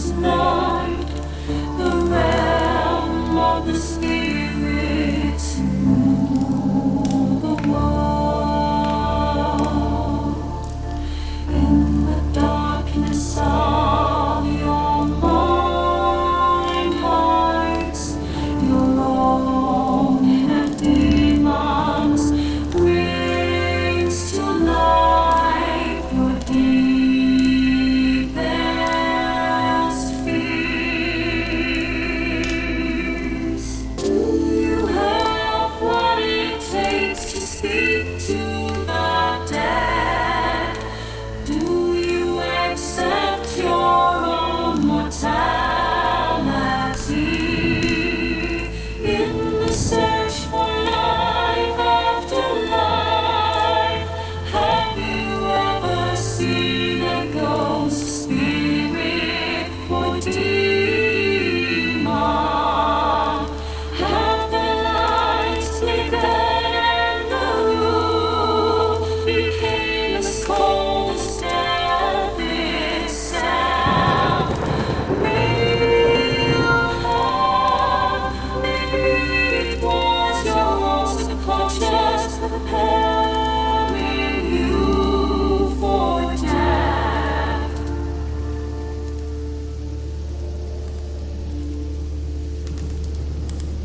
tonight, the realm of the spirits rule the world. In the darkness of your mind hides your own inner demons, brings to life your deepest fears. Do you have what it takes to speak to the dead? Do you accept your own mortality? In the search for life after life, have you ever seen a ghost, spirit, or demon? Have the lights flickered and the room became as cold as death itself? Maybe you have, maybe it was your own subconscious preparing you for death.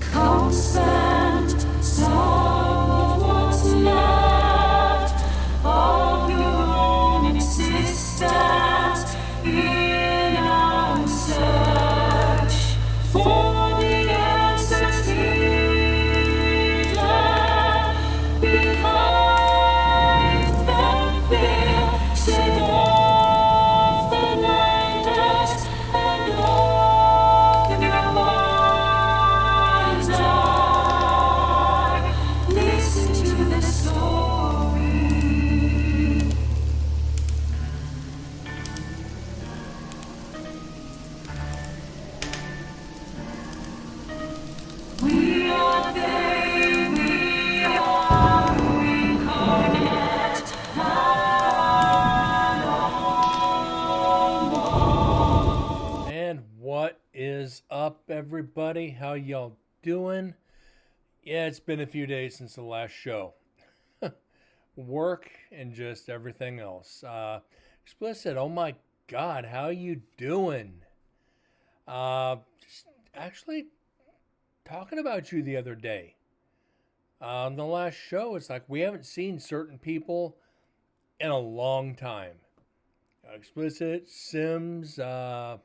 Consent some of what's left of your own existence in our search for the answers hidden behind the veil. Shake off the blinders and open your mind's eye. Listen to the story. We are they, we are incarnate, And what is up, everybody? How y'all doing? Yeah, it's been a few days since the last show. Work and just everything else. Explicit, oh my God, how you doing? Just actually talking about you the other day. On the last show, it's like we haven't seen certain people in a long time. Explicit, Sims, and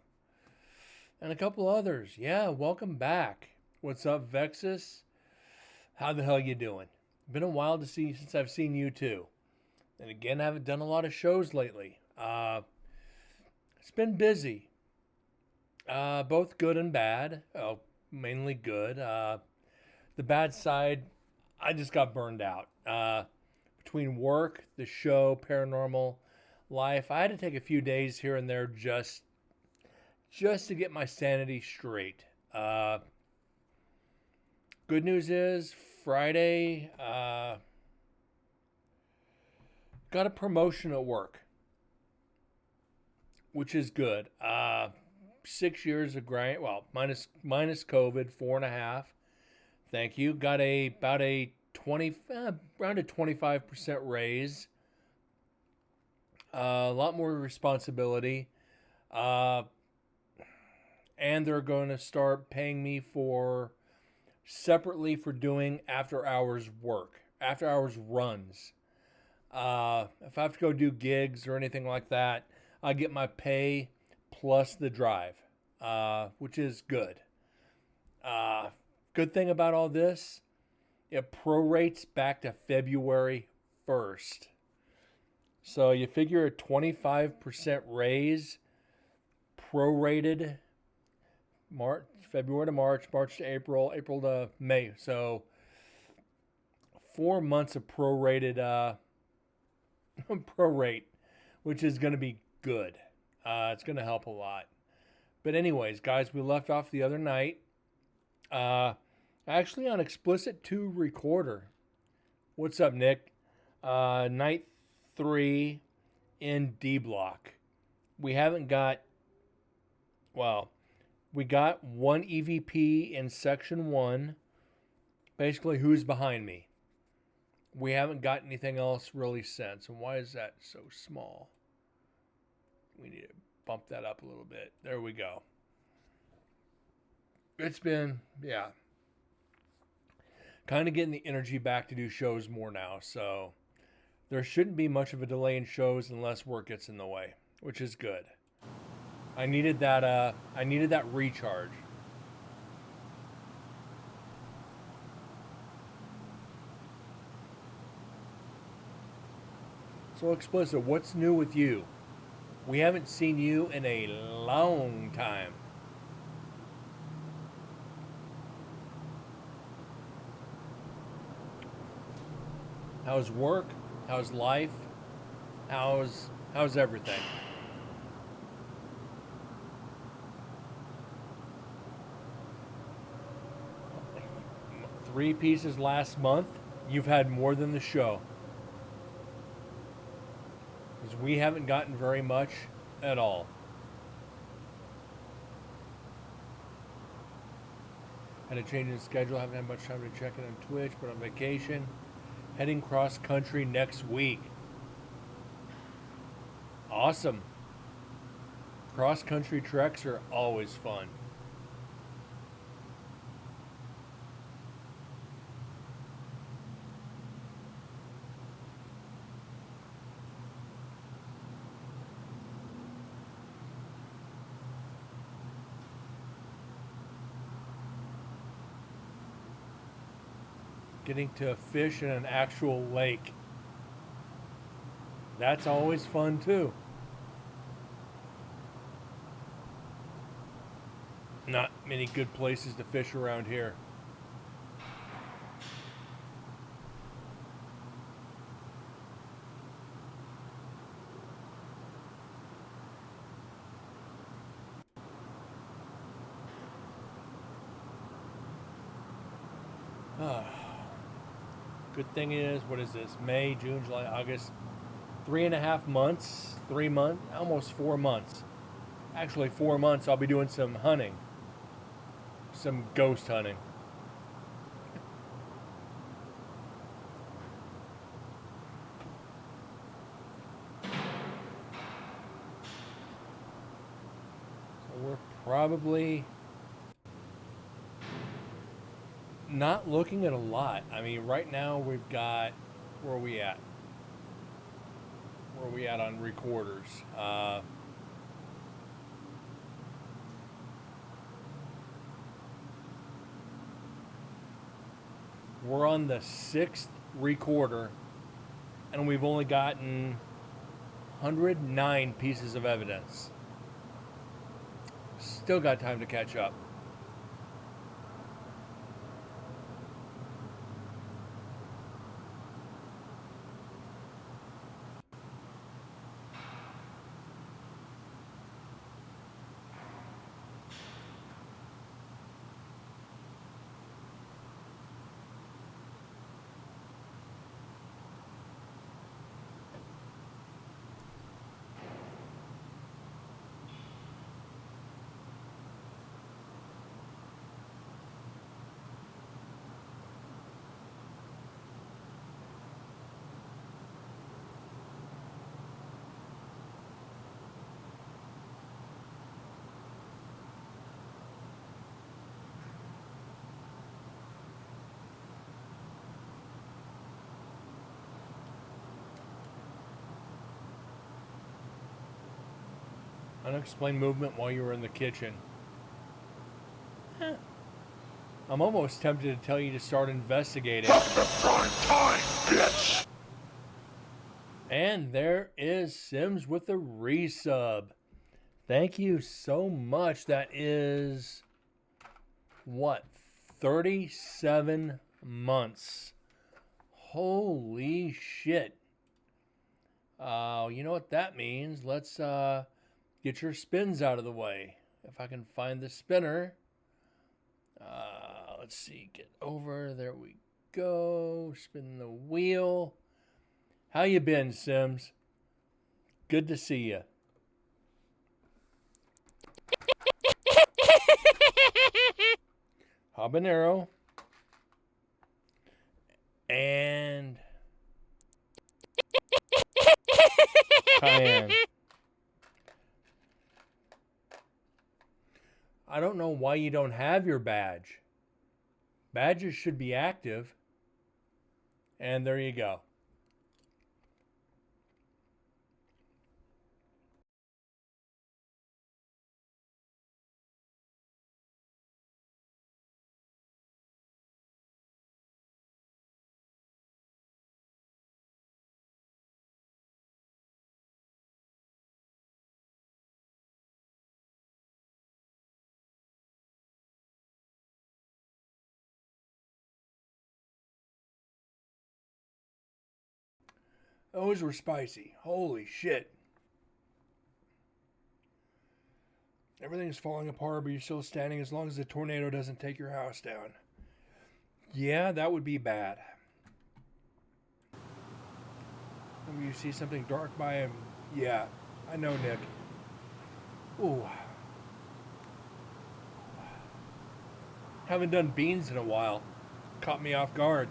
a couple others. Yeah, welcome back. What's up, Vexus? How the hell you doing? Been a while to see since I've seen you too. And again, I haven't done a lot of shows lately. It's been busy. Both good and bad. Oh, mainly good. The bad side, I just got burned out. Between work, the show, paranormal life, I had to take a few days here and there just to get my sanity straight. Good news is Friday got a promotion at work, which is good. 6 years of grind, well, minus COVID, 4.5. Thank you. Got about a 20 around a 25% raise. A lot more responsibility. And they're going to start paying me separately for doing after hours work, after hours runs. If I have to go do gigs or anything like that, I get my pay plus the drive, which is good. Good thing about all this, it prorates back to February 1st. So you figure a 25% raise prorated February to March, March to April, April to May. So 4 months of prorated prorate, which is going to be good. It's going to help a lot. But anyways, guys, we left off the other night. Actually on Explicit 2 Recorder. What's up, Nick? Night 3 in D Block. We haven't got Well, we got one EVP in section 1. Basically, who's behind me? We haven't got anything else really since. And why is that so small? We need to bump that up a little bit. There we go. It's been, yeah, kind of getting the energy back to do shows more now. So there shouldn't be much of a delay in shows unless work gets in the way, which is good. I needed that. I needed that recharge. So explicit. What's new with you? We haven't seen you in a long time. How's work? How's life? How's everything? Three pieces last month. You've had more than the show. Because we haven't gotten very much at all. Had a change in schedule. Haven't had much time to check in on Twitch, but on vacation. Heading cross country next week. Awesome. Cross country treks are always fun. Getting to fish in an actual lake. That's always fun too. Not many good places to fish around here. Ah. Good thing is, what is this? May, June, July, August. 3.5 months. 3 months. Almost 4 months. Actually, 4 months I'll be doing some hunting. Some ghost hunting. So we're probably not looking at a lot. I mean, right now we've got, where are we at? Where are we at on recorders? We're on the 6th recorder, and we've only gotten 109 pieces of evidence. Still got time to catch up. Unexplained movement while you were in the kitchen. I'm almost tempted to tell you to start investigating. Prime time, bitch! And there is Sims with a resub. Thank you so much. That is, what, 37 months. Holy shit. You know what that means? Let's get your spins out of the way. If I can find the spinner. Let's see. Get over. There we go. Spin the wheel. How you been, Sims? Good to see you. habanero, and cayenne. I don't know why you don't have your badge. Badges should be active. And there you go. Those were spicy. Holy shit. Everything's falling apart, but you're still standing as long as the tornado doesn't take your house down. Yeah, that would be bad. When you see something dark by him, yeah, I know, Nick. Ooh. Haven't done beans in a while. Caught me off guard.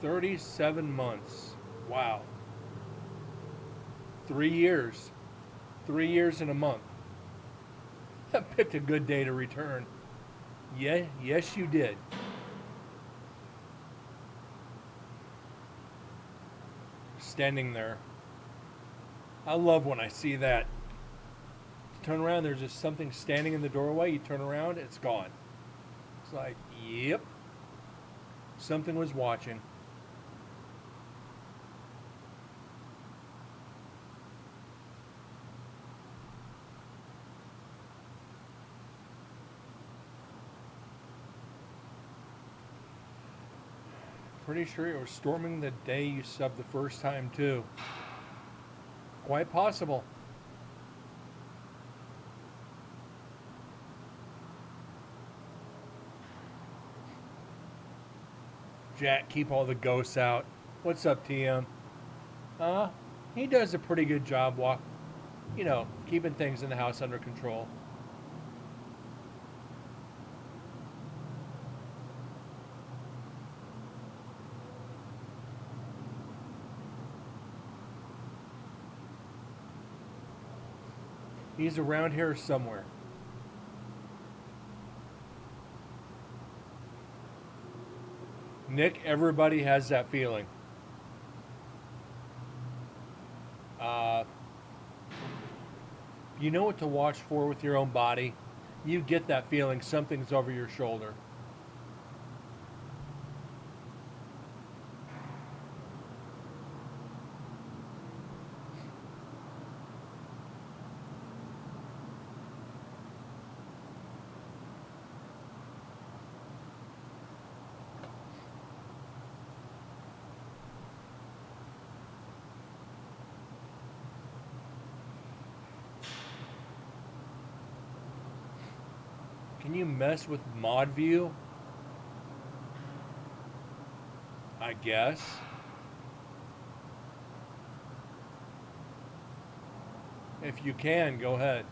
$37 months. Wow. 3 years. 3 years and a month. I picked a good day to return. Yeah, yes, you did. Standing there. I love when I see that. Turn around, there's just something standing in the doorway. You turn around, it's gone. It's like, yep. Something was watching. Pretty sure it was storming the day you subbed the first time, too. Quite possible. Jack, keep all the ghosts out. What's up, TM? He does a pretty good job keeping things in the house under control. He's around here somewhere. Nick, everybody has that feeling. You know what to watch for with your own body. You get that feeling something's over your shoulder. Can you mess with mod view? I guess. If you can, go ahead.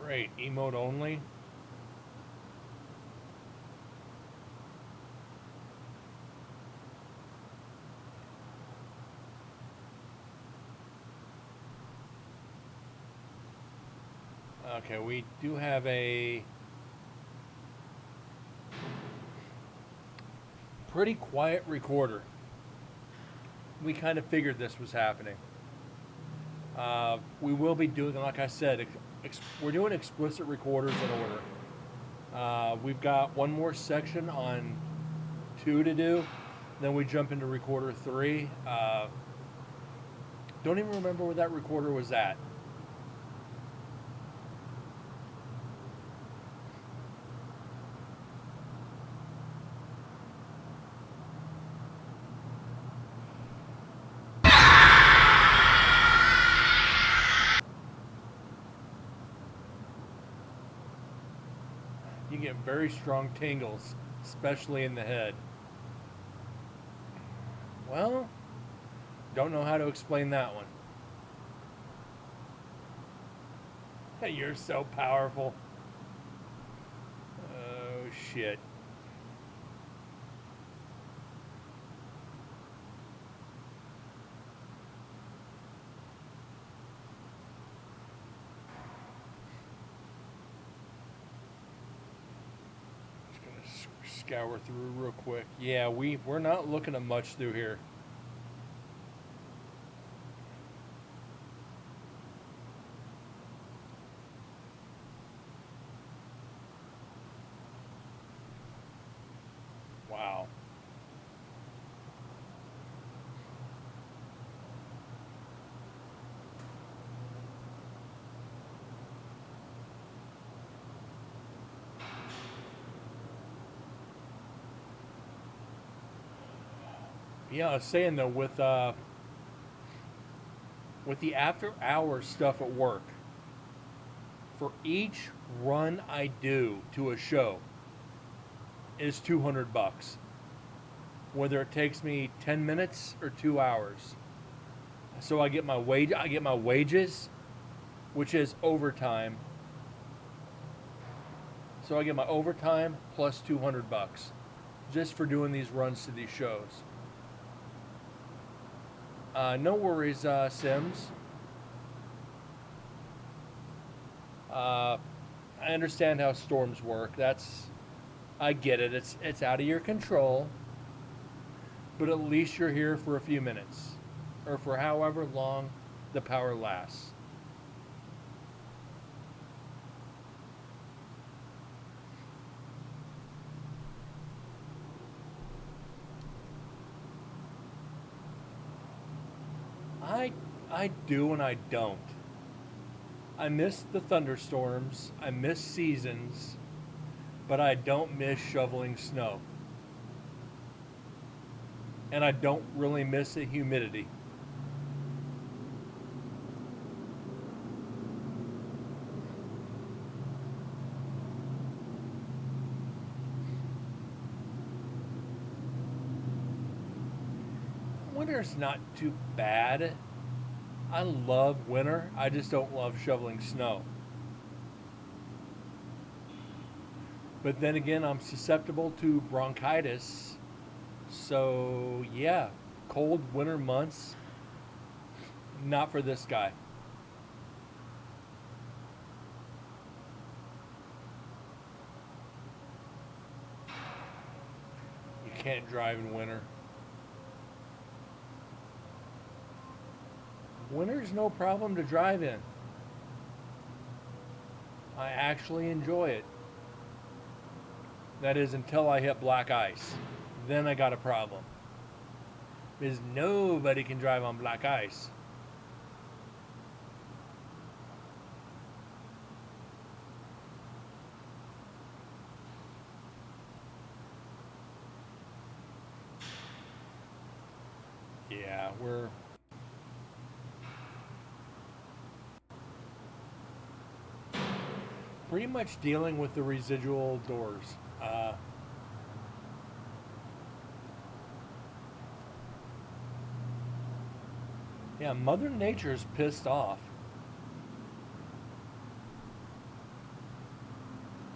Great. Emote only. Okay, we do have a pretty quiet recorder. We kind of figured this was happening. We will be doing, like I said, we're doing explicit recorders in order. We've got one more section on 2 to do. Then we jump into recorder 3. Don't even remember where that recorder was at. get very strong tingles, especially in the head. Well, don't know how to explain that one. You're so powerful. Oh, shit. Just gonna scour through real quick. Yeah, we're not looking at much through here. Wow. Yeah, I was saying though, with the after hours stuff at work, for each run I do to a show is $200. Whether it takes me 10 minutes or 2 hours. So I get my wages, which is overtime. So I get my overtime plus $200 just for doing these runs to these shows. No worries, Sims. I understand how storms work. I get it. It's out of your control. But at least you're here for a few minutes, or for however long the power lasts. I I do and I don't. I miss the thunderstorms. I miss seasons, but I don't miss shoveling snow. And I don't really miss the humidity. Winter's not too bad. I love winter. I just don't love shoveling snow. But then again, I'm susceptible to bronchitis. So, yeah, cold winter months, not for this guy. You can't drive in winter. Winter's no problem to drive in. I actually enjoy it. That is until I hit black ice. Then I got a problem. Because nobody can drive on black ice. Yeah, we're pretty much dealing with the residual doors. Yeah, Mother Nature's pissed off.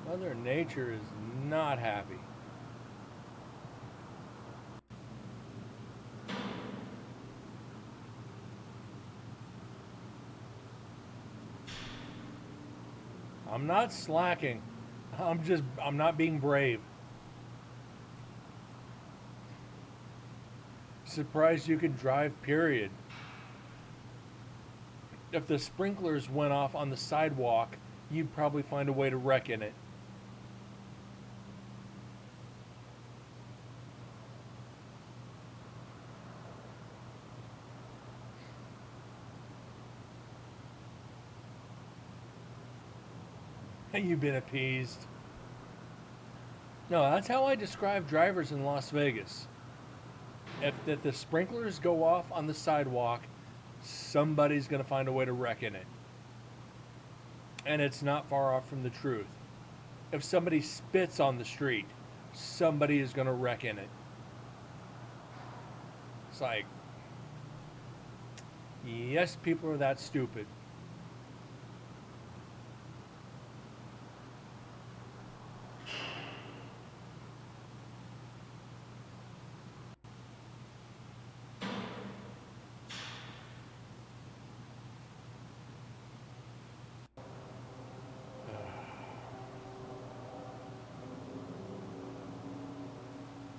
Mother Nature is not happy. I'm not slacking. I'm not being brave. Surprised you could drive, period. If the sprinklers went off on the sidewalk, you'd probably find a way to wreck in it. You've been appeased. No, that's how I describe drivers in Las Vegas. If the sprinklers go off on the sidewalk, somebody's going to find a way to wreck in it. And it's not far off from the truth. if somebody spits on the street, somebody is going to wreck in it. It's like, yes, people are that stupid.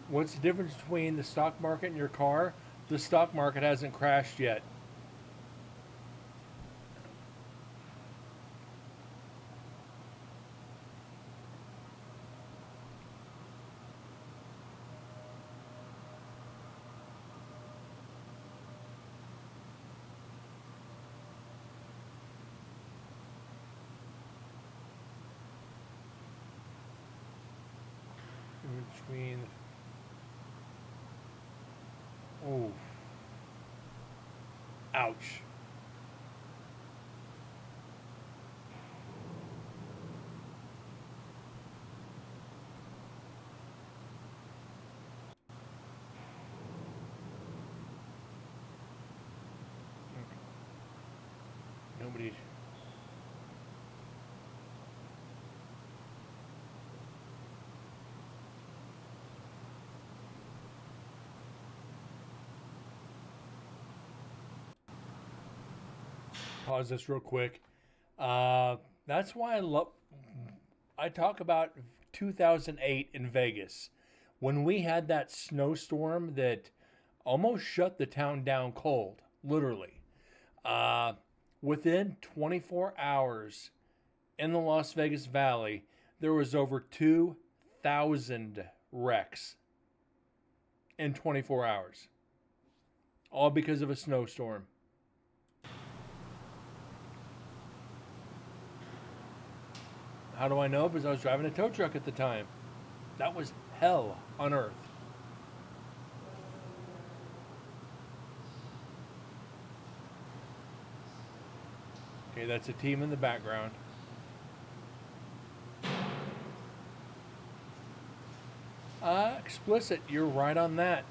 What's the difference between the stock market and your car? The stock market hasn't crashed yet. Between, oh, ouch. Nobody. Pause this real quick. That's why I love. I talk about 2008 in Vegas when we had that snowstorm that almost shut the town down cold, literally. Uh, Within 24 hours in the Las Vegas Valley, there was over 2,000 wrecks in 24 hours, all because of a snowstorm. How do I know? Because I was driving a tow truck at the time. That was hell on earth. Okay, that's a team in the background. Explicit, you're right on that.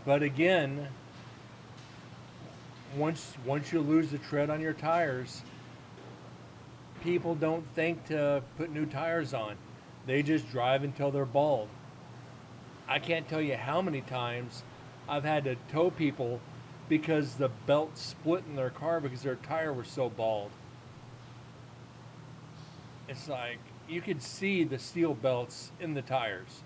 But again, once you lose the tread on your tires, people don't think to put new tires on. They just drive until they're bald. I can't tell you how many times I've had to tow people because the belt split in their car because their tire was so bald. It's like you could see the steel belts in the tires.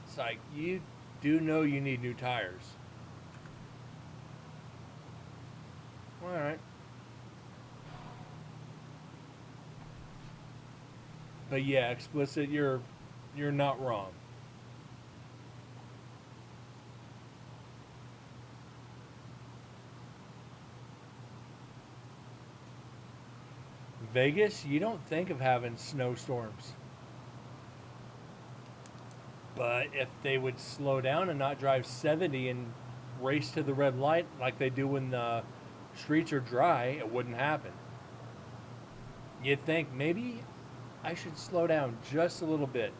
It's like you do know you need new tires. All right. But yeah, explicit, you're not wrong. Vegas, you don't think of having snowstorms. But if they would slow down and not drive 70 and race to the red light like they do when the streets are dry, it wouldn't happen. You'd think maybe I should slow down just a little bit.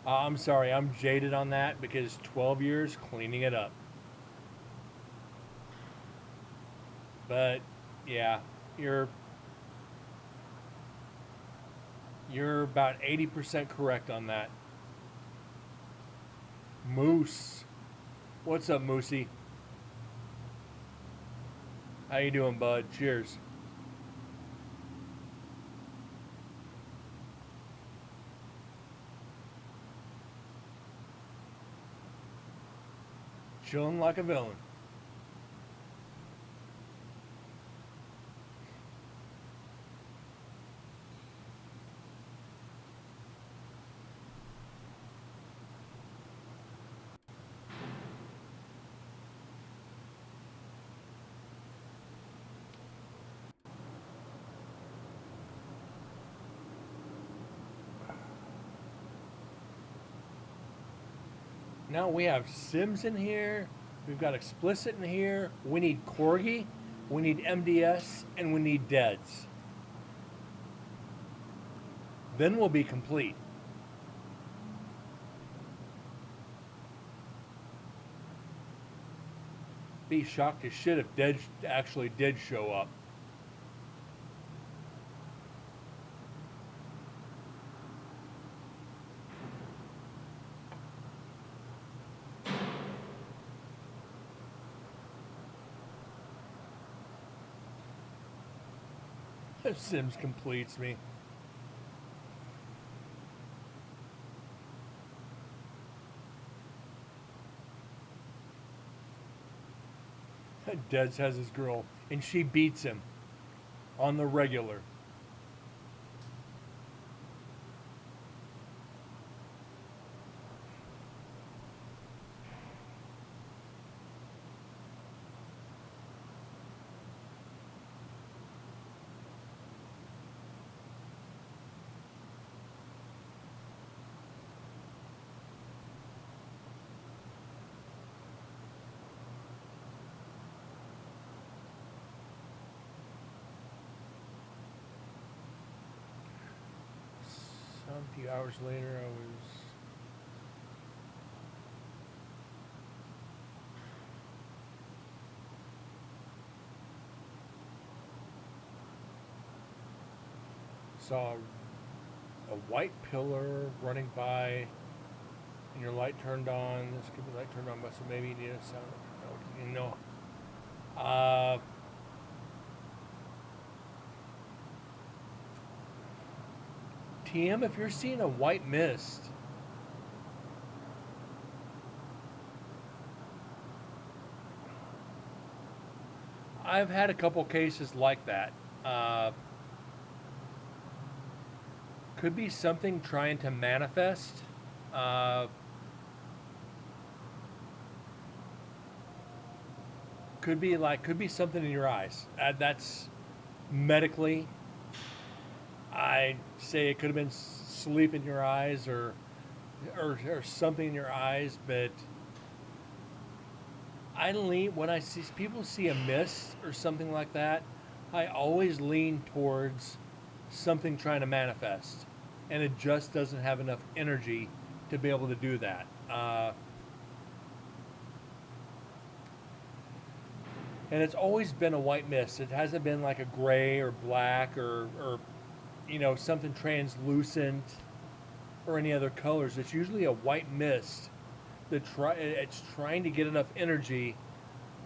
I'm sorry, I'm jaded on that because 12 years cleaning it up. But yeah, you're you're about 80% correct on that. Moose. What's up, Moosey? How you doing, bud? Cheers. Chilling like a villain. Now we have Sims in here. We've got explicit in here. We need Corgi. We need MDS. And we need Deads. Then we'll be complete. Be shocked as shit if Dead actually did show up. Sims completes me. Deds has his girl, and she beats him on the regular. A few hours later, I was saw a white pillar running by, and your light turned on. This could be light turned on, but so maybe you need a sound. You know. TM, if you're seeing a white mist, I've had a couple cases like that. Could be something trying to manifest. Could be something in your eyes. That's medically. I say it could have been sleep in your eyes or something in your eyes, but I lean when I see people see a mist or something like that. I always lean towards something trying to manifest, and it just doesn't have enough energy to be able to do that. And it's always been a white mist. It hasn't been like a gray or black or something translucent or any other colors. It's usually a white mist that it's trying to get enough energy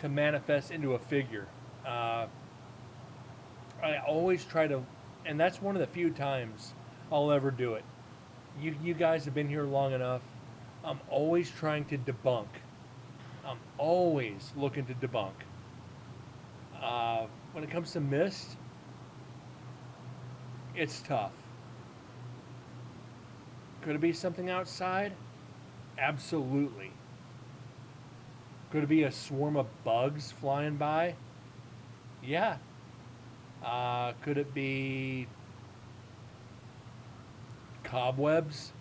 to manifest into a figure. I always try to, and that's one of the few times I'll ever do it. You guys have been here long enough. I'm always trying to debunk. I'm always looking to debunk. When it comes to mist, it's tough. Could it be something outside? Absolutely. Could it be a swarm of bugs flying by? Yeah. Could it be cobwebs?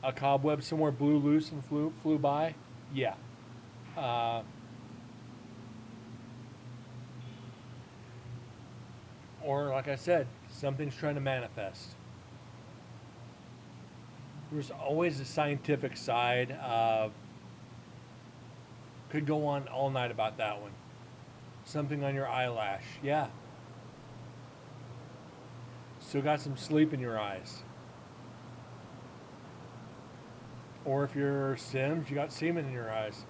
A cobweb somewhere blew loose and flew by? Yeah. Or, like I said, something's trying to manifest. There's always a scientific side. Could go on all night about that one. Something on your eyelash. Yeah. Still got some sleep in your eyes. Or if you're Sims, you got semen in your eyes.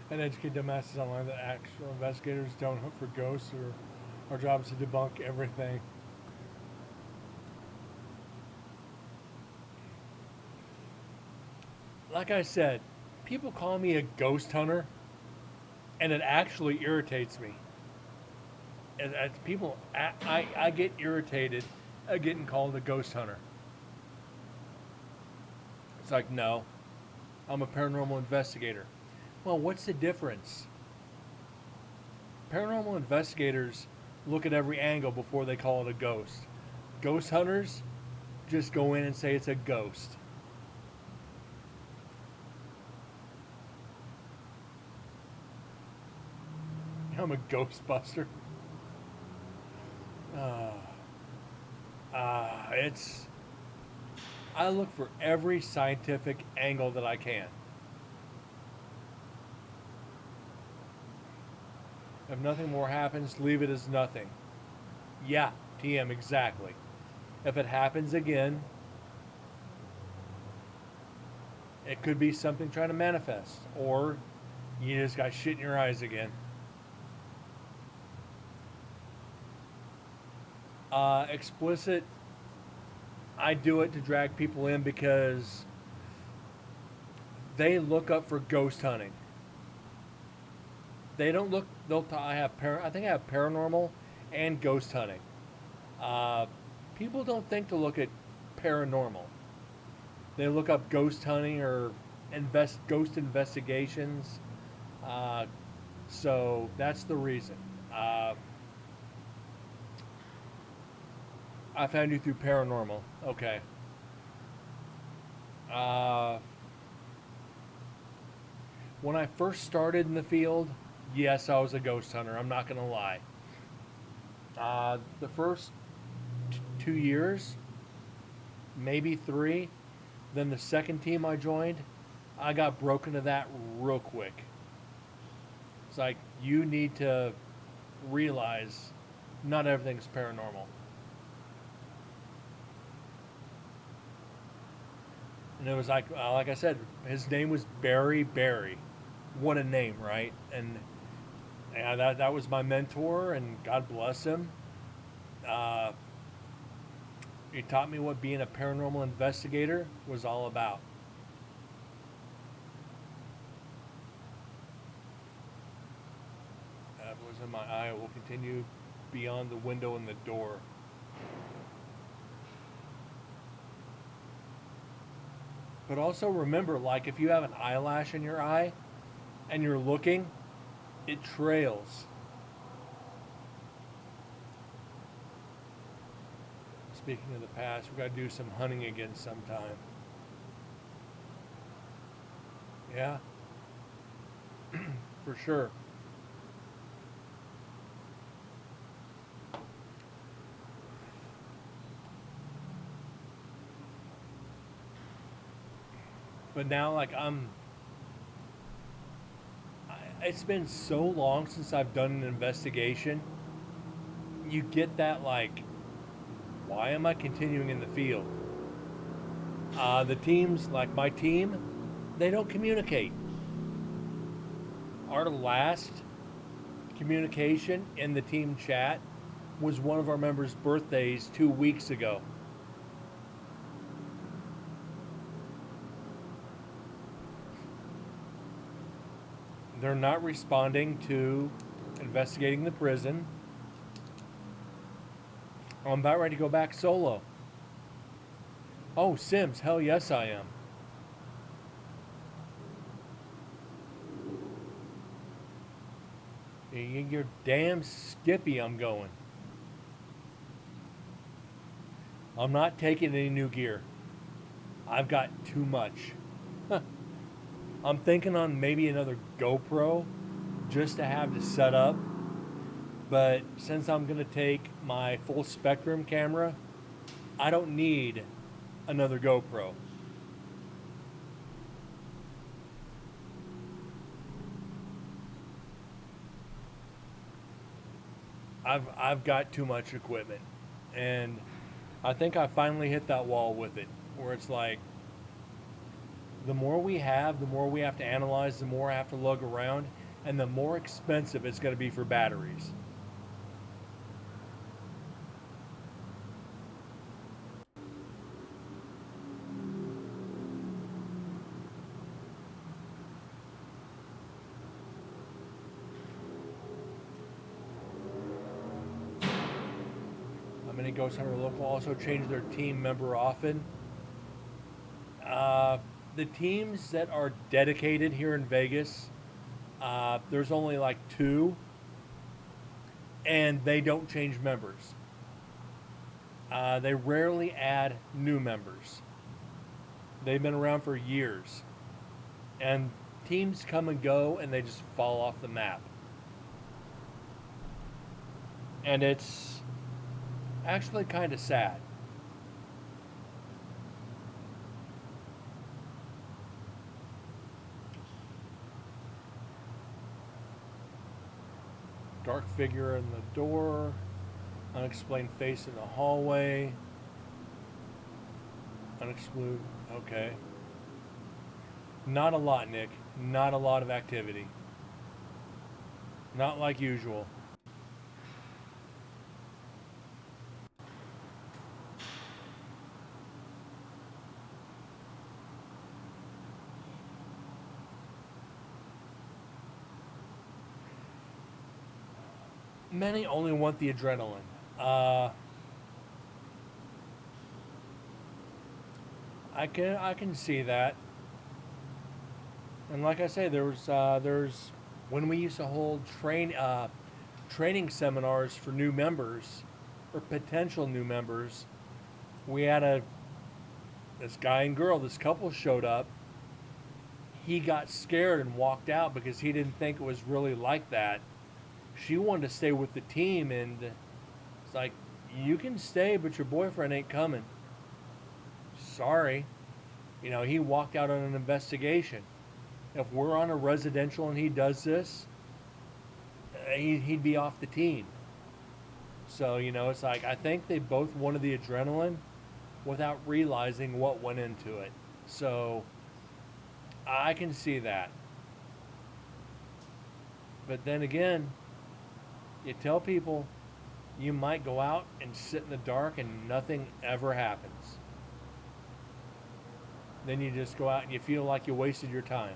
And educate dumbasses online that actual investigators don't hunt for ghosts, or our job is to debunk everything. Like I said, people call me a ghost hunter, and it actually irritates me. And I get irritated at getting called a ghost hunter. It's like, no, I'm a paranormal investigator. Well, what's the difference? Paranormal investigators look at every angle before they call it a ghost. Ghost hunters just go in and say it's a ghost. I'm a ghostbuster. It's. I look for every scientific angle that I can. If nothing more happens, leave it as nothing. Yeah, TM, exactly. If it happens again, it could be something trying to manifest, or you just got shit in your eyes again. Explicit, I do it to drag people in because they look up for ghost hunting. They don't look. I think I have paranormal and ghost hunting. Uh, People don't think to look at paranormal. They look up ghost hunting or ghost investigations. Uh, so that's the reason. Uh, I found you through paranormal. Okay. Uh, when I first started in the field, yes, I was a ghost hunter. I'm not gonna lie. The first 2 years, maybe three. Then the second team I joined, I got broken to that real quick. It's like you need to realize not everything's paranormal. And it was like I said, his name was Barry Barry. What a name, right? And yeah, that was my mentor, and God bless him. Uh, he taught me what being a paranormal investigator was all about. That was in my eye. It will continue beyond the window and the door. But also remember, like if you have an eyelash in your eye and you're looking, it trails. Speaking of the past, we got to do some hunting again sometime. Yeah, for sure. But now, like it's been so long since I've done an investigation. You get that like, why am I continuing in the field? The teams, like my team, they don't communicate. Our last communication in the team chat was one of our members' birthdays 2 weeks ago. They're not responding to investigating the prison. I'm about ready to go back solo. Oh, Sims, hell yes I am. You're damn skippy I'm going. I'm not taking any new gear. I've got too much. I'm thinking on maybe another GoPro just to have to set up. But since I'm going to take my full spectrum camera, I don't need another GoPro. I've got too much equipment, and I think I finally hit that wall with it, where it's like the more we have, the more we have to analyze, the more I have to lug around, and the more expensive it's going to be for batteries. Many Ghost Hunter Local also change their team member often. The teams that are dedicated here in Vegas, there's only like two. and they don't change members. They rarely add new members. They've been around for years, and teams come and go, and they just fall off the map. And it's actually kind of sad. Dark figure in the door, unexplained face in the hallway, unexplained. Okay. Not a lot, Nick. Not a lot of activity. Not like usual. Many only want the adrenaline. Uh, I can see that. And like I say, there's when we used to hold training seminars for new members or potential new members. We had a this guy and girl, this couple showed up. He got scared and walked out because he didn't think it was really like that. She wanted to stay with the team, and it's like, you can stay, but your boyfriend ain't coming. Sorry. He walked out on an investigation. If we're on a residential and he does this, he'd be off the team. So, it's like, I think they both wanted the adrenaline without realizing what went into it. So, I can see that. But then again, you tell people you might go out and sit in the dark and nothing ever happens. Then you just go out and you feel like you wasted your time.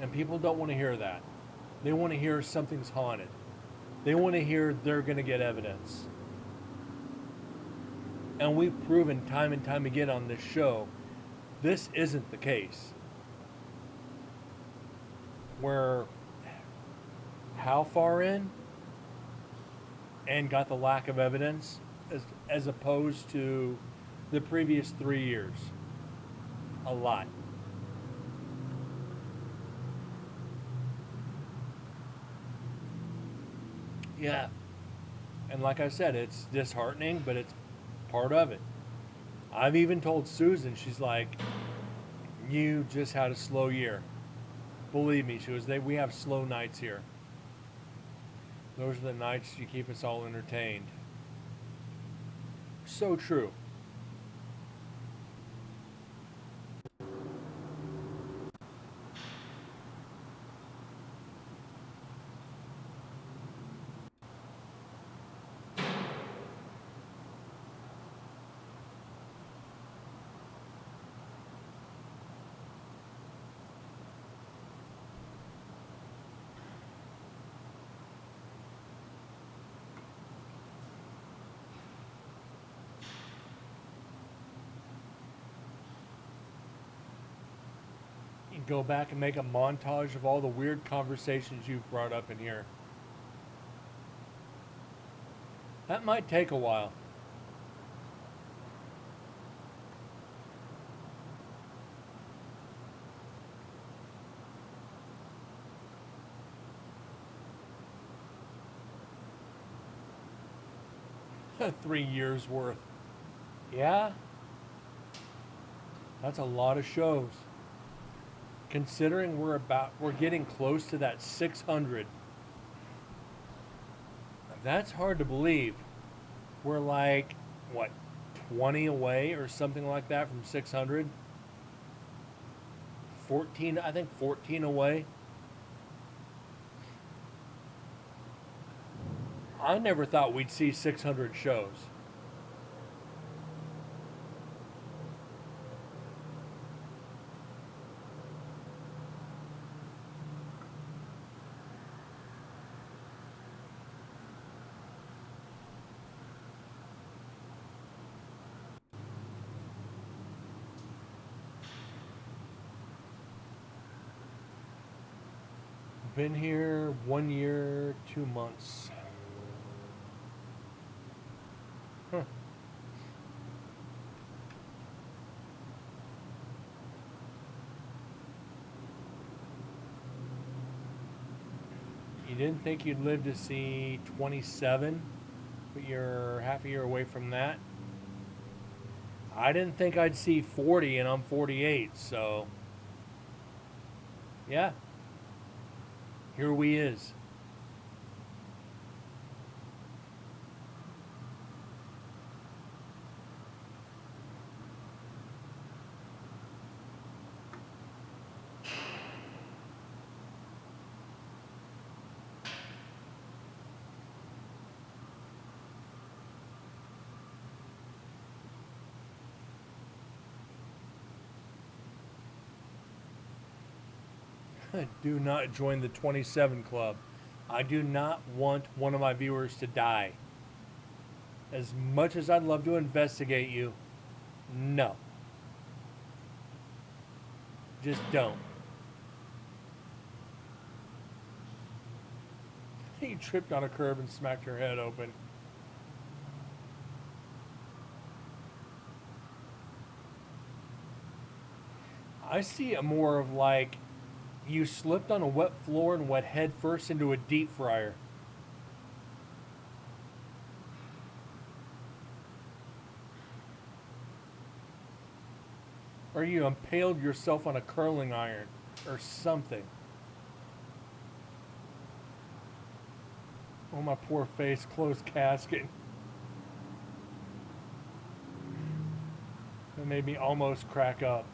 And people don't want to hear that. They want to hear something's haunted. They want to hear they're going to get evidence. And we've proven time and time again on this show, this isn't the case. We're how far in and got the lack of evidence as opposed to the previous 3 years. A lot. Yeah. And like I said, it's disheartening, but it's part of it. I've even told Susan, she's like, you just had a slow year. Believe me, she was, we have slow nights here. Those are the nights you keep us all entertained. So true. You go back and make a montage of all the weird conversations you've brought up in here. That might take a while. Three years worth. Yeah, that's a lot of shows. Considering we're getting close to that 600. That's hard to believe. We're like, what, 20 away or something like that from 600? 14, I think 14 away. I never thought we'd see 600 shows. been here 1 year, 2 months. Huh. You didn't think you'd live to see 27, but you're half a year away from that. I didn't think I'd see 40, and I'm 48, so yeah, here we is. Do not join the 27 club. I do not want one of my viewers to die. As much as I'd love to investigate you, no. Just don't. He tripped on a curb and smacked her head open. I see it more of like you slipped on a wet floor and went head first into a deep fryer. Or you impaled yourself on a curling iron or something. Oh, my poor face, closed casket. That made me almost crack up.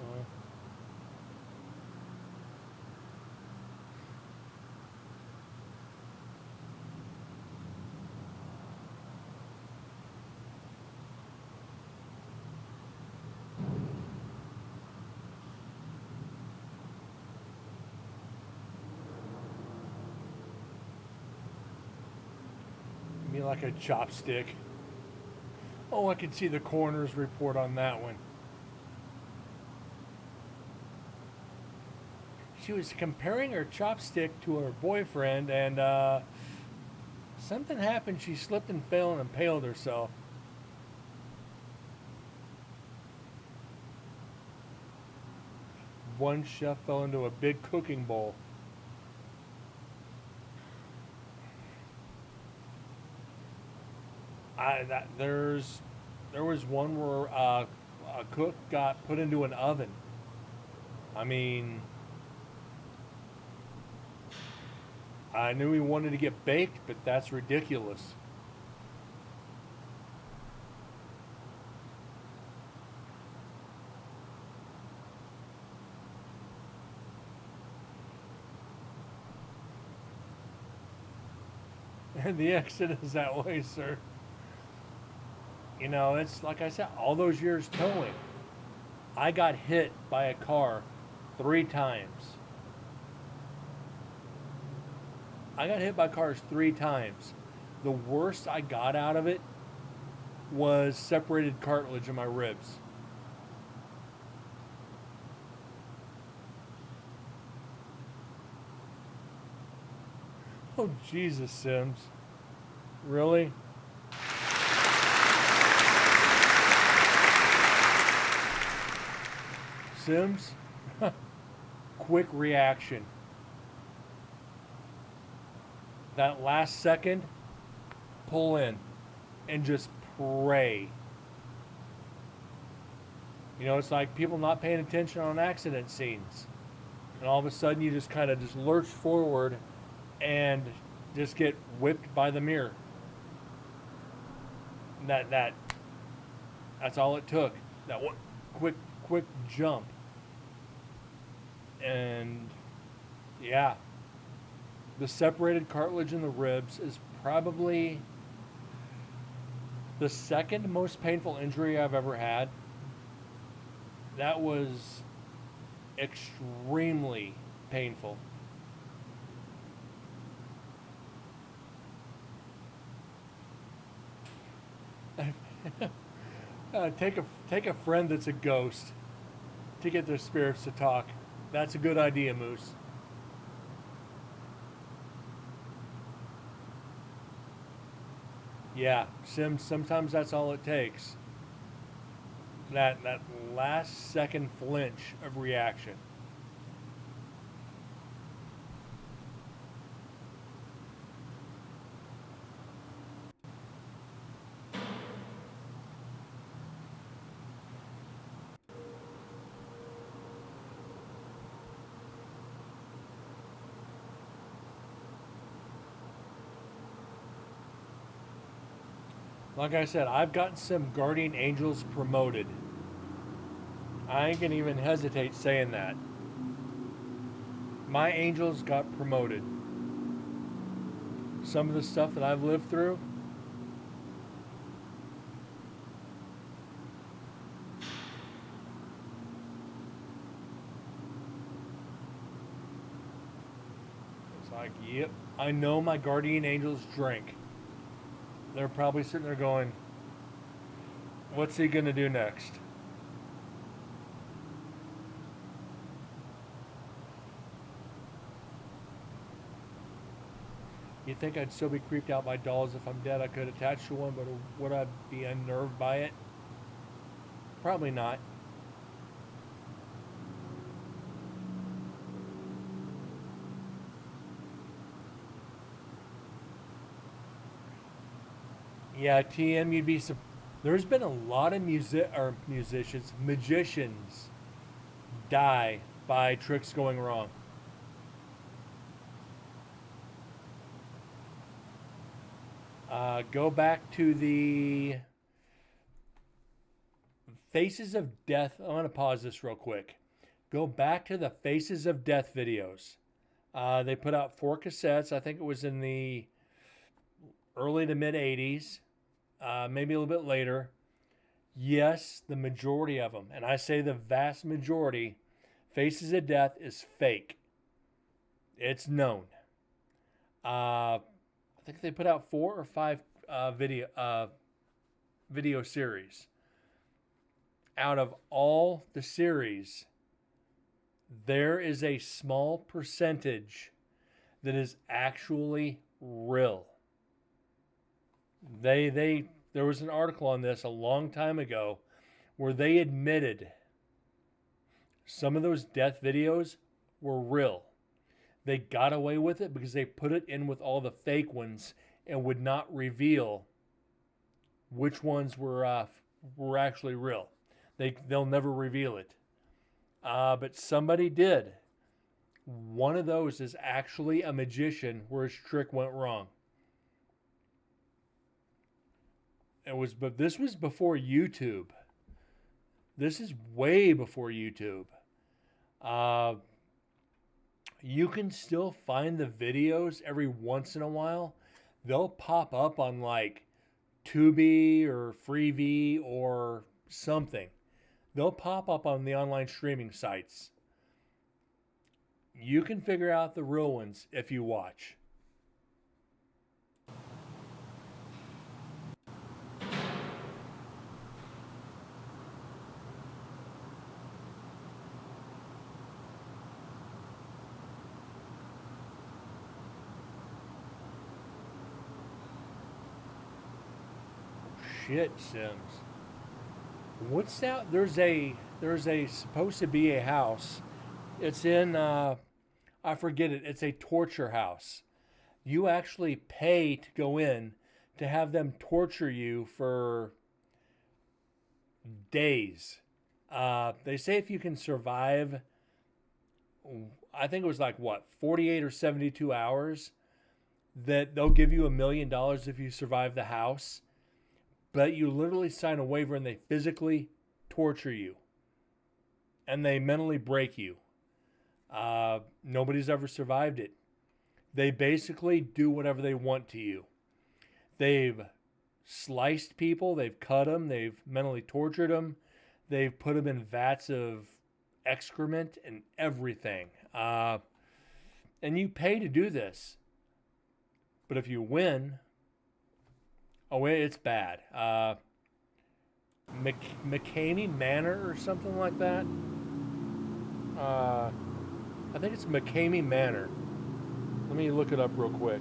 Me like a chopstick. Oh, I can see the coroner's report on that one. She was comparing her chopstick to her boyfriend, and something happened. She slipped and fell and impaled herself. One chef fell into a big cooking bowl. There was one where a cook got put into an oven. I mean, I knew he wanted to get baked, but that's ridiculous. And the exit is that way, sir. You know, it's like I said, all those years towing. I got hit by a car 3 times. I got hit by cars 3 times. The worst I got out of it was separated cartilage in my ribs. Oh, Jesus, Sims. Really? Sims? Quick reaction. That last second, pull in and just pray. You know, it's like people not paying attention on accident scenes. And all of a sudden you just kind of just lurch forward and just get whipped by the mirror. That's all it took. That one quick jump. And yeah, the separated cartilage in the ribs is probably the second most painful injury I've ever had. That was extremely painful. Take a friend that's a ghost to get their spirits to talk. That's a good idea, Moose. Yeah, Sims. Sometimes that's all it takes. That last second flinch of reaction. Like I said, I've gotten some guardian angels promoted. I ain't gonna even hesitate saying that. My angels got promoted. Some of the stuff that I've lived through, it's like, yep, I know my guardian angels drink. They're probably sitting there going, what's he gonna do next? You'd think I'd still be creeped out by dolls if I'm dead. I could attach to one, but would I be unnerved by it? Probably not. Yeah, TM, you'd be. There's been a lot of magicians die by tricks going wrong. Go back to the Faces of Death. I'm going to pause this real quick. Go back to the Faces of Death videos. They put out 4 cassettes. I think it was in the early to mid 80s, maybe a little bit later. Yes, the majority of them, and I say the vast majority, Faces of Death is fake. It's known. I think they put out 4 or 5 video series. Out of all the series, there is a small percentage that is actually real. There was an article on this a long time ago where they admitted some of those death videos were real. They got away with it because they put it in with all the fake ones and would not reveal which ones were actually real. They'll never reveal it. But somebody did. One of those is actually a magician where his trick went wrong. But this was before YouTube. This is way before YouTube. You can still find the videos every once in a while. They'll pop up on like Tubi or Freevee or something. They'll pop up on the online streaming sites. You can figure out the real ones if you watch. Shit, Sims. What's that? There's a supposed to be a house. It's in I forget it. It's a torture house. You actually pay to go in to have them torture you for days. They say if you can survive, I think it was like what, 48 or 72 hours, that they'll give you $1 million if you survive the house. But you literally sign a waiver and they physically torture you and they mentally break you. Nobody's ever survived it. They basically do whatever they want to you. They've sliced people, they've cut them, they've mentally tortured them, they've put them in vats of excrement and everything. And you pay to do this. But if you win, it's bad. McCamey Manor or something like that. I think it's McCamey Manor. Let me look it up real quick.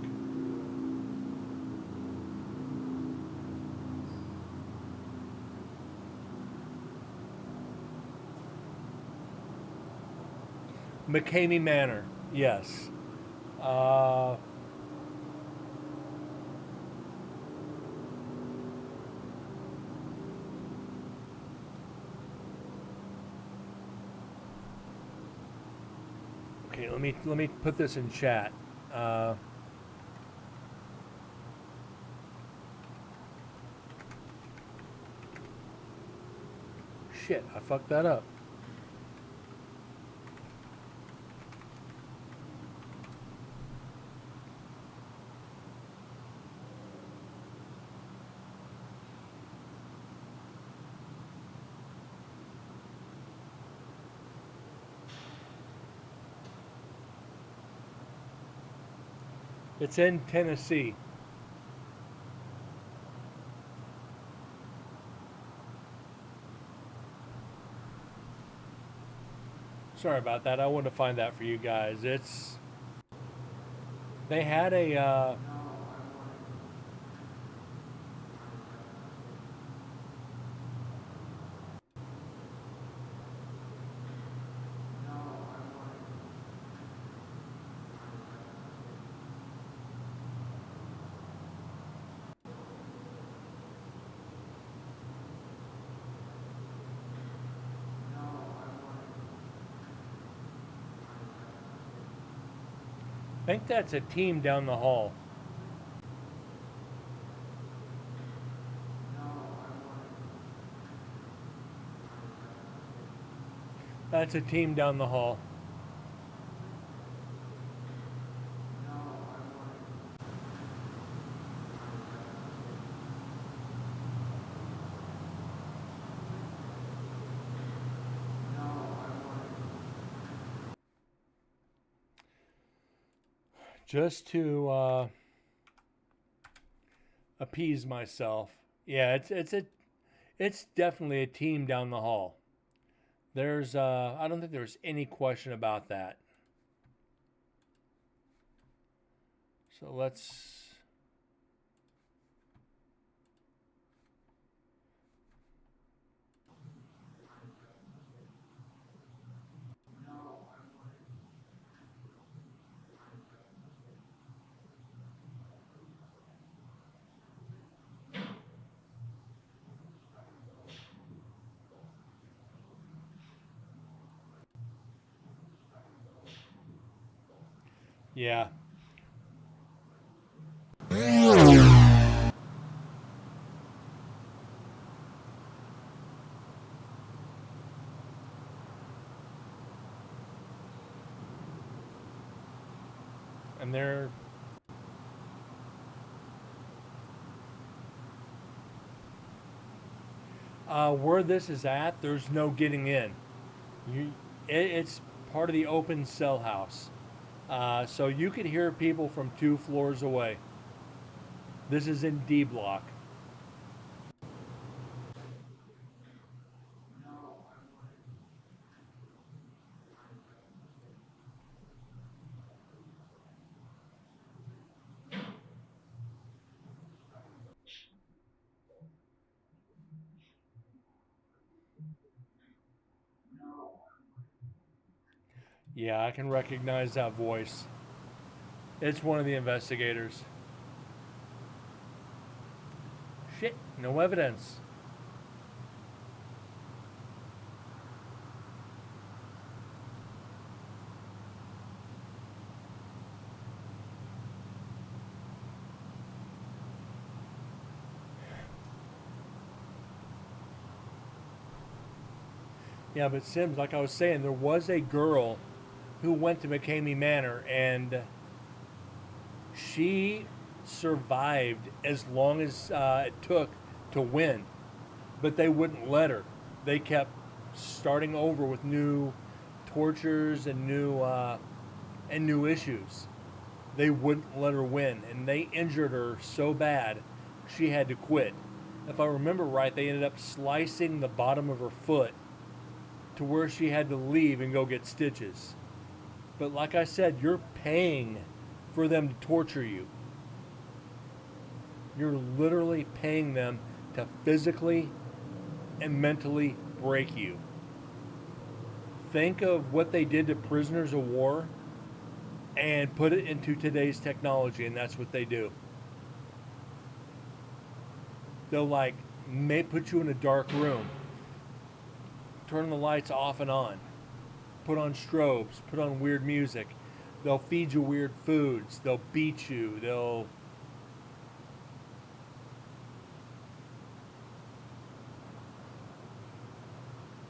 McCamey Manor. Yes. Uh, okay, let me put this in chat. Uh, Shit, I fucked that up. It's in Tennessee. Sorry about that. I wanted to find that for you guys. They had a I think that's a team down the hall. That's a team down the hall. Just to appease myself. Yeah, it's definitely a team down the hall. There's I don't think there's any question about that. So let's yeah. And they're where this is at, there's no getting in. You, it's part of the open cell house. So you could hear people from 2 floors away. This is in D block. Yeah, I can recognize that voice. It's one of the investigators. Shit, no evidence. Yeah, but Sims, like I was saying, there was a girl who went to McCamey Manor and she survived as long as it took to win, but they wouldn't let her. They kept starting over with new tortures and new issues. They wouldn't let her win, and they injured her so bad she had to quit. If I remember right, they ended up slicing the bottom of her foot to where she had to leave and go get stitches. But like I said, you're paying for them to torture you. You're literally paying them to physically and mentally break you. think of what they did to prisoners of war and put it into today's technology, and that's what they do. They'll like may put you in a dark room, turn the lights off and on, put on strobes, put on weird music. They'll feed you weird foods. They'll beat you. They'll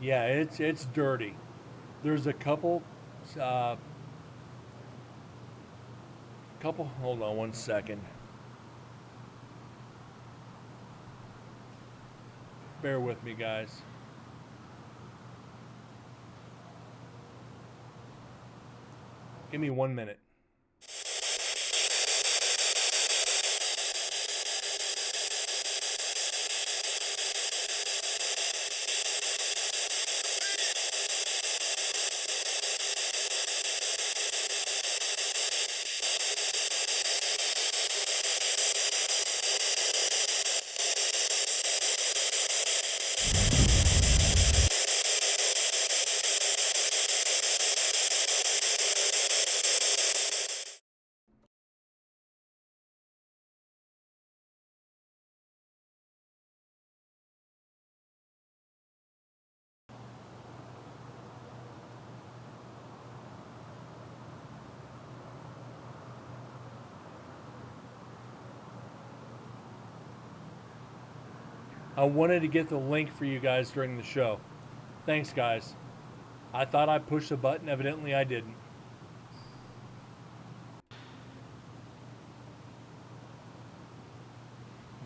yeah, it's dirty. There's a uh, couple. Hold on one second. Bear with me, guys. Give me 1 minute. I wanted to get the link for you guys during the show. Thanks, guys. I thought I pushed the button. Evidently, I didn't.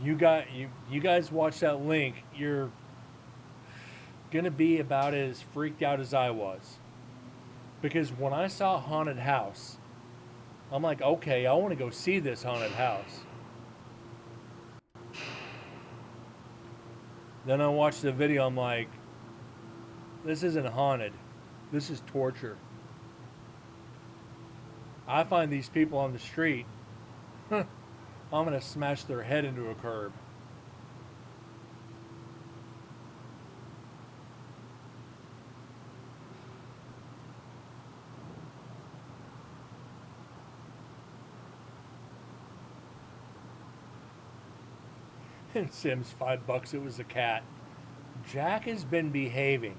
You guys watch that link. You're gonna be about as freaked out as I was. Because when I saw Haunted House, I'm like, okay, I want to go see this haunted house. Then I watched the video. I'm like, this isn't haunted. This is torture. I find these people on the street, I'm gonna smash their head into a curb. And Sims, $5. It was a cat. Jack has been behaving.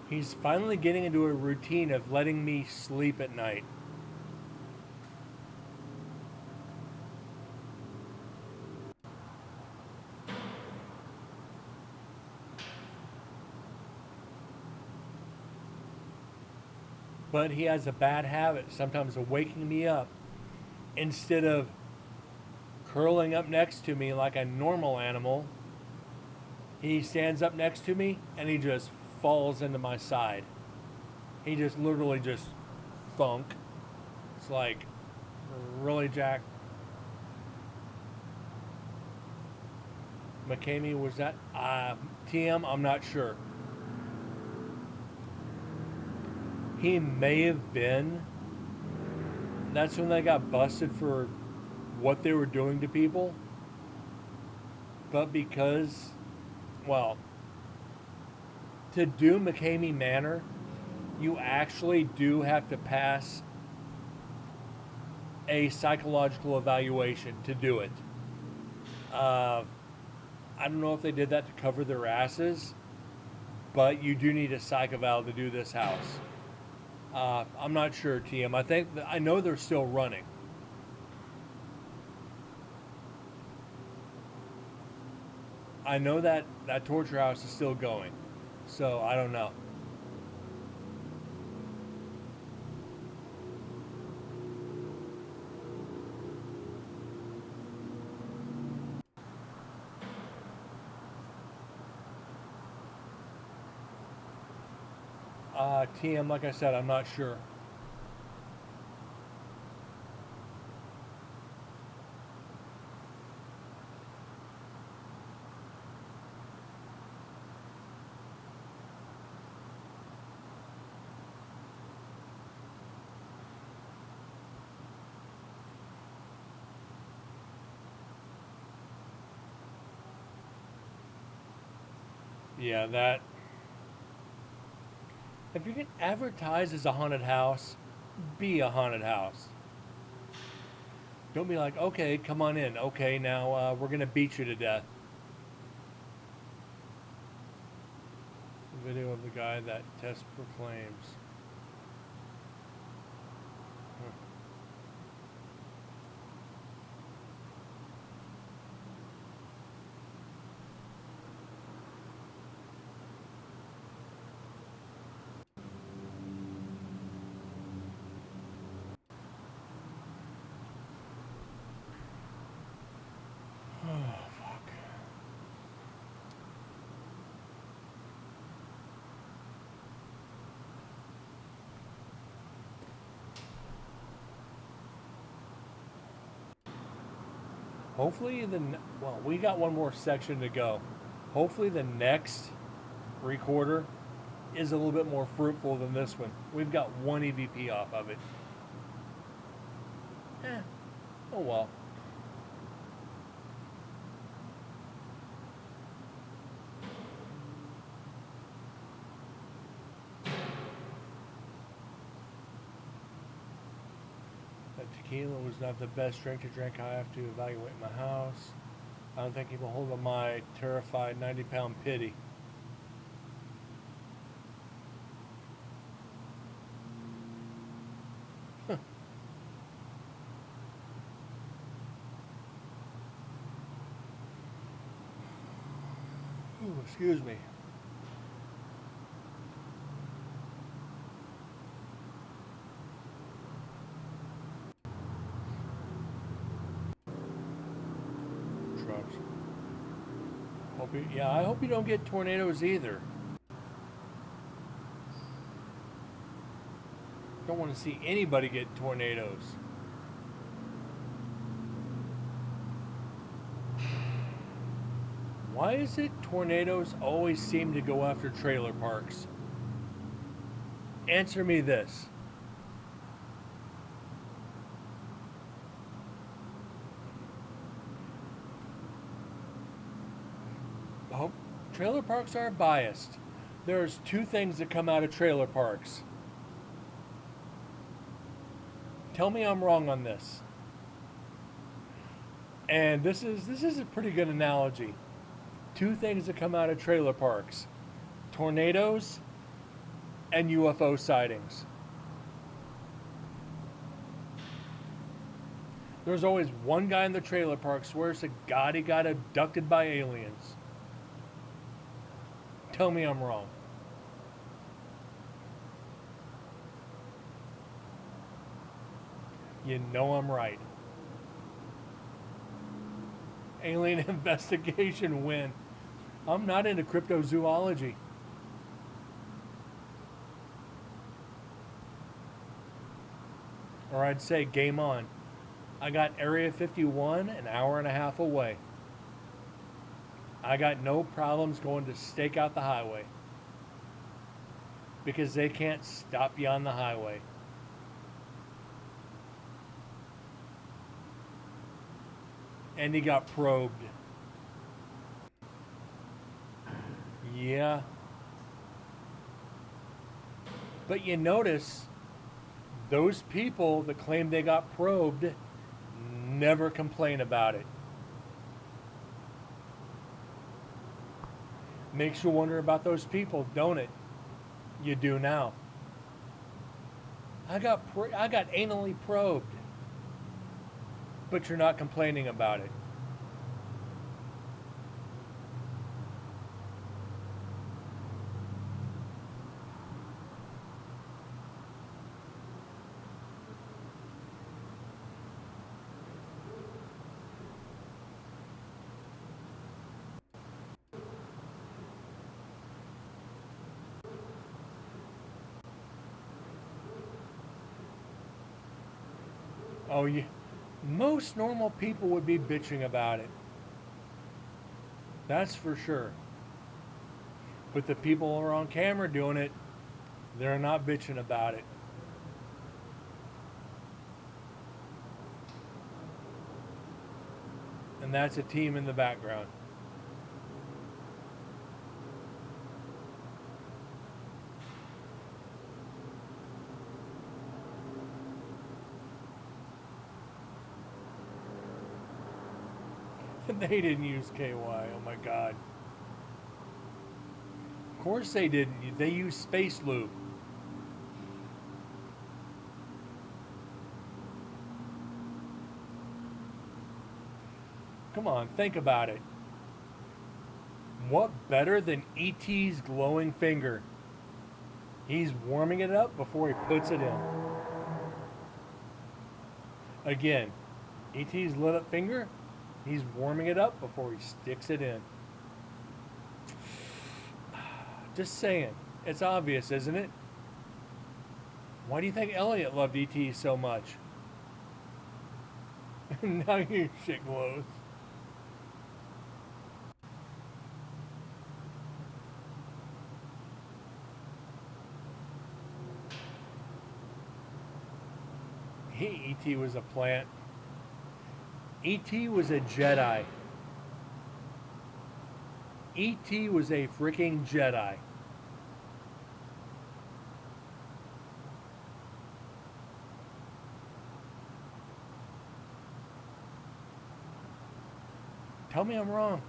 He's finally getting into a routine of letting me sleep at night. But he has a bad habit sometimes of waking me up instead of curling up next to me like a normal animal. He stands up next to me and he just falls into my side. He just literally just thunk. It's like, really, Jack? McCamey, was that TM? I'm not sure. He may have been. That's when they got busted for what they were doing to people. But because, well, to do McCamey Manor, you actually do have to pass a psychological evaluation to do it. I don't know if they did that to cover their asses, but you do need a psych eval to do this house. I'm not sure, TM. I know they're still running. I know that torture house is still going, so I don't know. TM, like I said, I'm not sure. Yeah, that. If you can advertise as a haunted house, be a haunted house. Don't be like, okay, come on in. Okay, now we're going to beat you to death. Video of the guy that test proclaims. Oh, fuck. Hopefully well, we got one more section to go. Hopefully the next recorder is a little bit more fruitful than this one. We've got one EVP off of it. Oh well. That tequila was not the best drink to drink. I have to evaluate my house. I don't think he will hold on my terrified 90-pound pity. Ooh, excuse me. Trucks. I hope you don't get tornadoes either. Don't want to see anybody get tornadoes. Why is it tornadoes always seem to go after trailer parks? Answer me this. Oh, trailer parks are biased. There's two things that come out of trailer parks. Tell me I'm wrong on this. And this is a pretty good analogy. Two things that come out of trailer parks: tornadoes and UFO sightings. There's always one guy in the trailer park swears to God he got abducted by aliens. Tell me I'm wrong. You know I'm right. Alien investigation win. I'm not into cryptozoology. Or I'd say game on. I got Area 51 an hour and a half away. I got no problems going to stake out the highway. Because they can't stop you on the highway. And he got probed. Yeah. But you notice, those people that claim they got probed never complain about it. Makes you wonder about those people, don't it? You do now. I got anally probed. But you're not complaining about it. Oh, yeah. Most normal people would be bitching about it. That's for sure. But the people who are on camera doing it, they're not bitching about it. And that's a team in the background. They didn't use KY. Oh my god. Of course they didn't. They used Space Lube. Come on, think about it. What better than E.T.'s glowing finger? He's warming it up before he puts it in. Again, E.T.'s lit up finger, he's warming it up before he sticks it in. Just saying. It's obvious, isn't it? Why do you think Elliot loved E.T. so much? Now your shit glows. E.T. was a plant. E.T. was a Jedi. E.T. was a freaking Jedi. Tell me I'm wrong.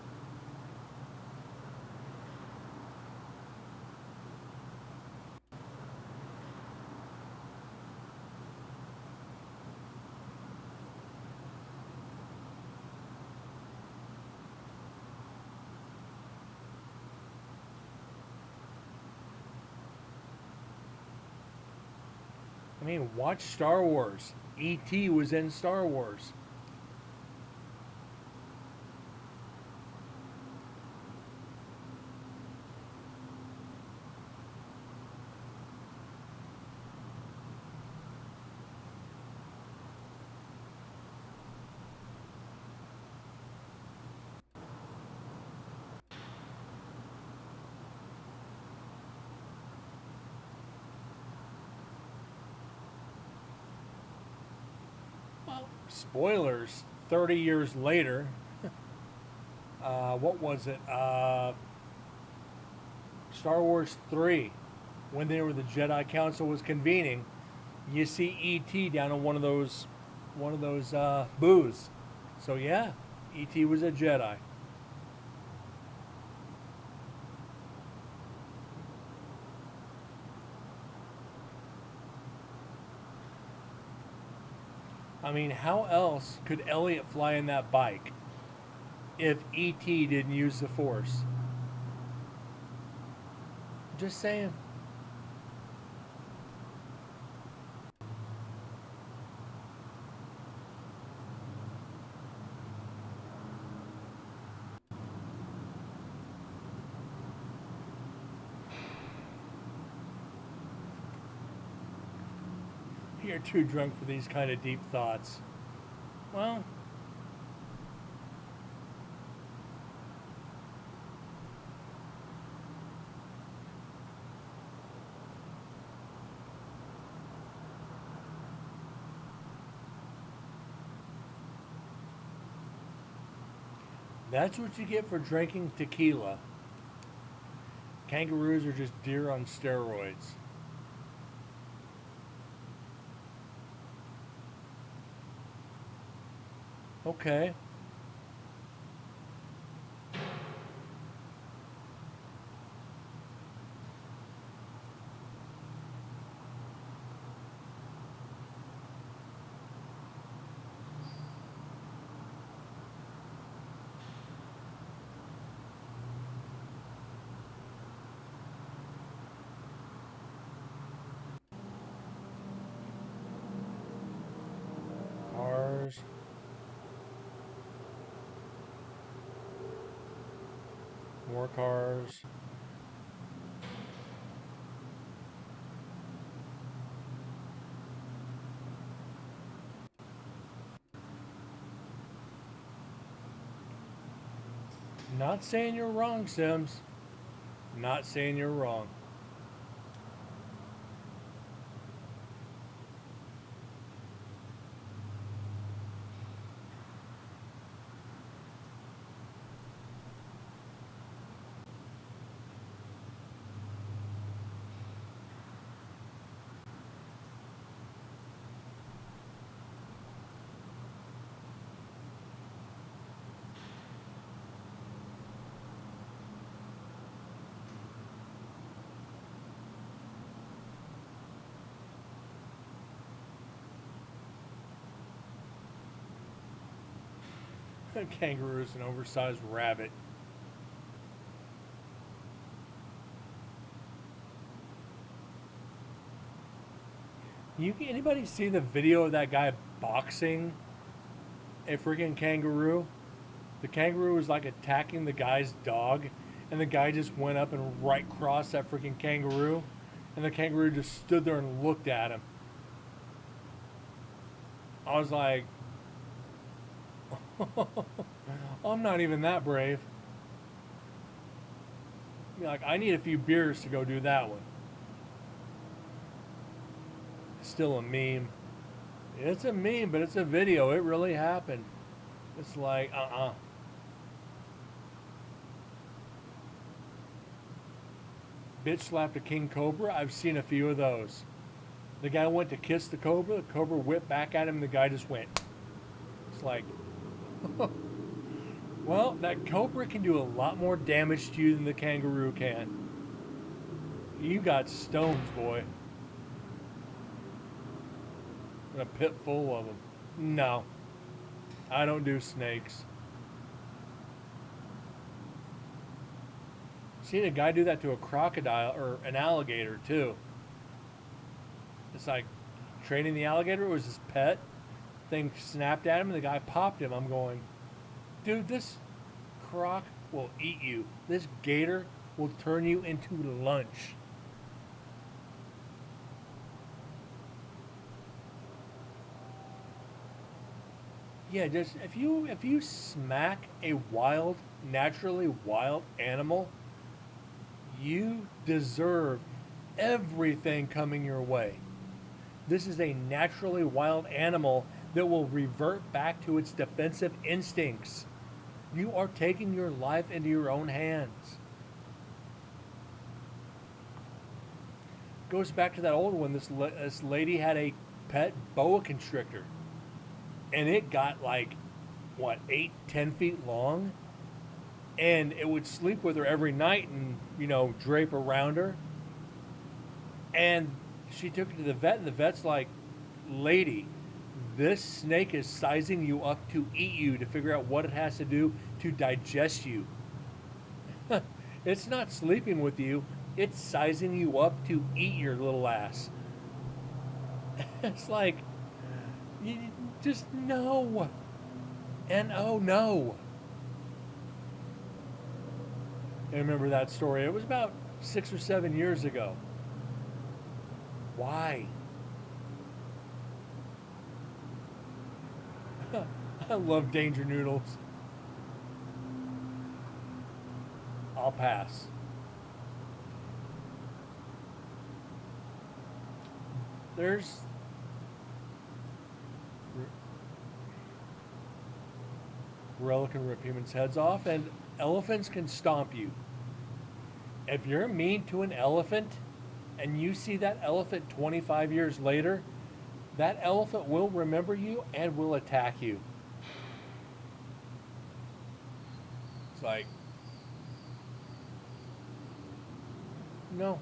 I mean, watch Star Wars. E.T. was in Star Wars. Well, spoilers. 30 years later, what was it? Star Wars 3, when they were the Jedi Council was convening, you see E.T. down in one of those booths. So yeah, E.T. was a Jedi. I mean, how else could Elliot fly in that bike if E.T. didn't use the Force? Just saying. You're too drunk for these kind of deep thoughts. Well, that's what you get for drinking tequila. Kangaroos are just deer on steroids. Okay. Cars. More cars. Not saying you're wrong, Sims. Not saying you're wrong. A kangaroo is an oversized rabbit. Anybody see the video of that guy boxing a freaking kangaroo? The kangaroo was like attacking the guy's dog, and the guy just went up and right crossed that freaking kangaroo, and the kangaroo just stood there and looked at him. I was like, I'm not even that brave. Like, I need a few beers to go do that one. Still a meme. It's a meme, but it's a video. It really happened. It's like, Bitch slapped a king cobra. I've seen a few of those. The guy went to kiss the cobra whipped back at him, and the guy just went. It's like, well, that cobra can do a lot more damage to you than the kangaroo can. You got stones, boy. In a pit full of them. No. I don't do snakes. Seen a guy do that to a crocodile or an alligator too. It's like training the alligator. It was his pet. Thing snapped at him and the guy popped him. I'm going, dude, this croc will eat you. This gator will turn you into lunch. Yeah, just if you smack a naturally wild animal, you deserve everything coming your way. This is a naturally wild animal that will revert back to its defensive instincts. You are taking your life into your own hands. Goes back to that old one. This lady had a pet boa constrictor. And it got like, 8-10 feet long? And it would sleep with her every night and, drape around her. And she took it to the vet, and the vet's like, lady, this snake is sizing you up to eat you, to figure out what it has to do to digest you. It's not sleeping with you, it's sizing you up to eat your little ass. It's like, you just no. And oh no. I remember that story. It was about 6 or 7 years ago. Why? I love Danger Noodles. I'll pass. There's gorilla can rip humans' heads off, and elephants can stomp you. If you're mean to an elephant and you see that elephant 25 years later, that elephant will remember you and will attack you. It's like, no.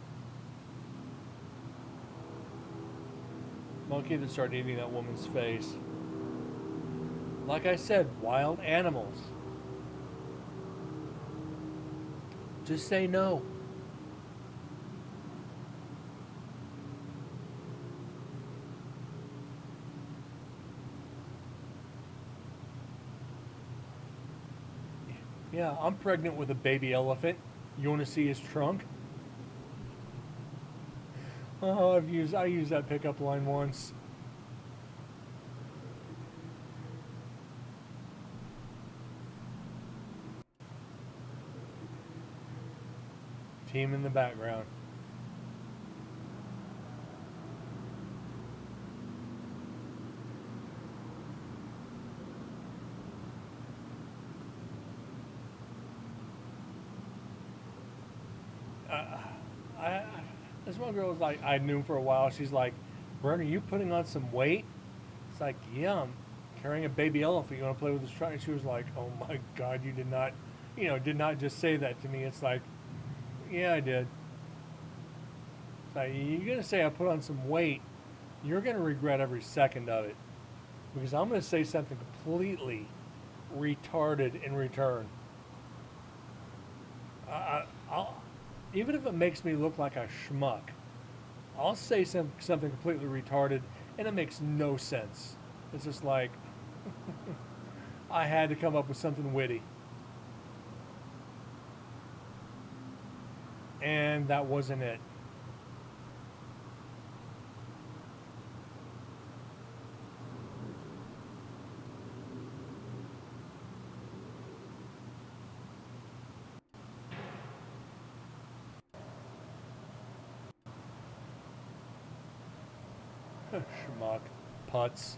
Monkey that started eating that woman's face. Like I said, wild animals. Just say no. Yeah, I'm pregnant with a baby elephant. You want to see his trunk? Oh, I used that pickup line once. Team in the background. This one girl was like, I knew for a while. She's like, Brent, are you putting on some weight? It's like, yeah, I'm carrying a baby elephant. You want to play with this truck? And she was like, oh my God, you did not just say that to me. It's like, yeah, I did. It's like, you're going to say I put on some weight. You're going to regret every second of it. Because I'm going to say something completely retarded in return. I'll, even if it makes me look like a schmuck, I'll say something completely retarded and it makes no sense. It's just like, I had to come up with something witty. And that wasn't it. Schmuck. Putz.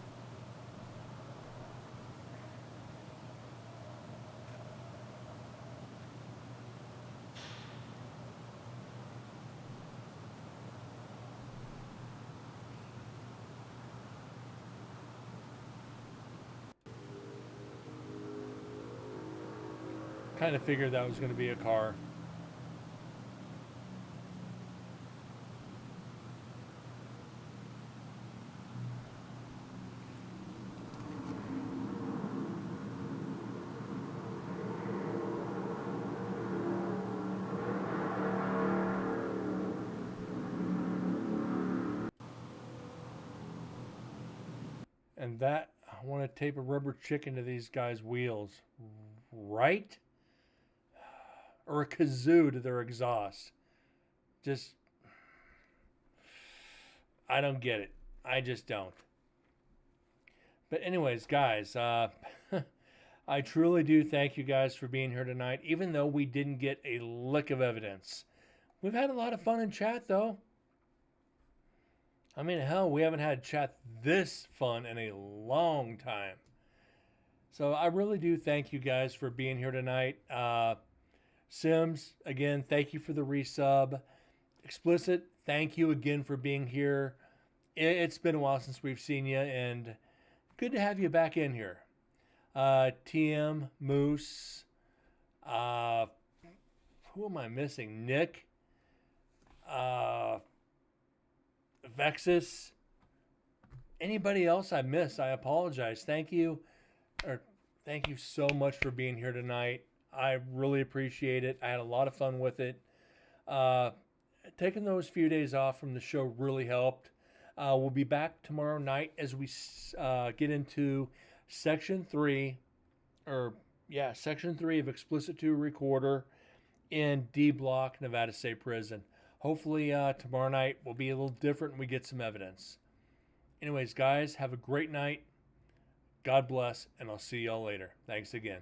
Kind of figured that was going to be a car. And that, I want to tape a rubber chicken to these guys' wheels. Right? Or a kazoo to their exhaust. Just, I don't get it. I just don't. But, anyways, guys, I truly do thank you guys for being here tonight, even though we didn't get a lick of evidence. We've had a lot of fun in chat, though. I mean, hell, we haven't had chat this fun in a long time. So I really do thank you guys for being here tonight. Sims, again, thank you for the resub. Explicit, thank you again for being here. It's been a while since we've seen you, and good to have you back in here. TM, Moose, who am I missing? Nick, Vexus, anybody else I miss, I apologize. Thank you, or thank you so much for being here tonight. I really appreciate it. I had a lot of fun with it. Taking those few days off from the show really helped. We'll be back tomorrow night as we get into Section 3, Section 3 of Explicit 2 Recorder in D Block, Nevada State Prison. Hopefully tomorrow night will be a little different and we get some evidence. Anyways, guys, have a great night. God bless, and I'll see y'all later. Thanks again.